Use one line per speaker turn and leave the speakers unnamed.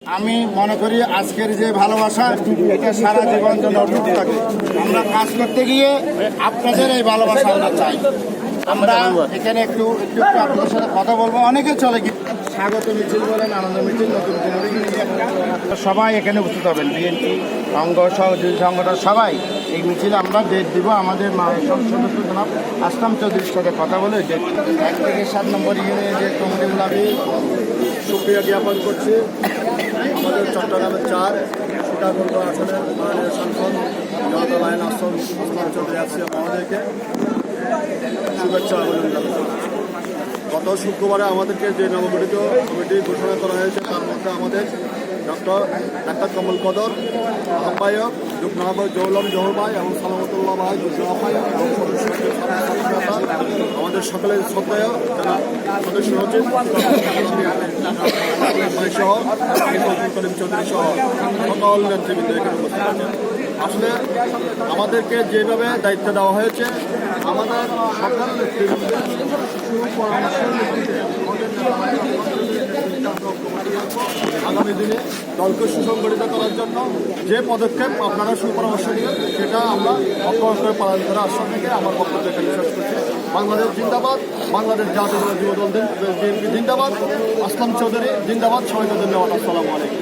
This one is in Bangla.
আমি মনে করি আজকের যে ভালোবাসা এটা সারা জীবন জন্য অটুট থাকে। আমরা কাজ করতে গিয়ে আপনাদের এই ভালোবাসা আমরা চাই। আমরা এখানে একটু আপনাদের সাথে কথা বলবো। অনেকে চলে গিয়ে স্বাগত মিছিল বলেন, আনন্দ মিছিল, নতুন সবাই এখানে উপস্থিত হবেন। বিএনপি অঙ্গ সহযোগী সংগঠন সবাই এই মিছিলে আমরা ডেট দিব। আমাদের সদস্য জনাব আসলাম চৌধুরীর সাথে কথা বলে ডেট 1 থেকে 7 নম্বর ইউনিয়নের যে কমিটিগুলো আমি
সুক্রিয়া জ্ঞাপন করছি। আমাদের চট্টগ্রামের 4 সীতাকুণ্ড আসনের মাননীয় সাংসদ জনতা লাইন আসন আসলাম চৌধুরী আসছে আমাদেরকে শুভেচ্ছা অভিনন্দন করছি। গত শুক্রবারে আমাদেরকে যে নবগঠিত কমিটি ঘোষণা করা হয়েছে তার মধ্যে আমাদের ডাক্তার কমল কদর আহ্বায়ক, যুগ্ম আহ্বায়ক জৌলম জহর ভাই এবং সালামতুল্লাহ ভাই যুগ্ম আহ্বায়ক এবং আমাদের সকলের শ্রদ্ধেয় যারা সদস্য সচিব সহ করিম চৌধুরী সহ সকল নেতৃবৃন্দ এখানে উপস্থিত আছেন। আসলে আমাদেরকে যেভাবে দায়িত্ব দেওয়া হয়েছে আমাদের সকল নেতৃবৃন্দের সুপরামর্শের ভিত্তিতে আগামী দিনে দলকে সুসংগঠিত করার জন্য যে পদক্ষেপ আপনারা সুপরামর্শ দিবেন সেটা আমরা অক্ষর করে পালন করার আশ্বাস থেকে আমার বক্তব্য এখানে শেষ করছি। বাংলাদেশ জিন্দাবাদ, বাংলাদেশ জাতীয় যুব দল বিএনপি জিন্দাবাদ, আসলাম চৌধুরী জিন্দাবাদ, সবাইকে ধন্যবাদ। আসসালামু আলাইকুম।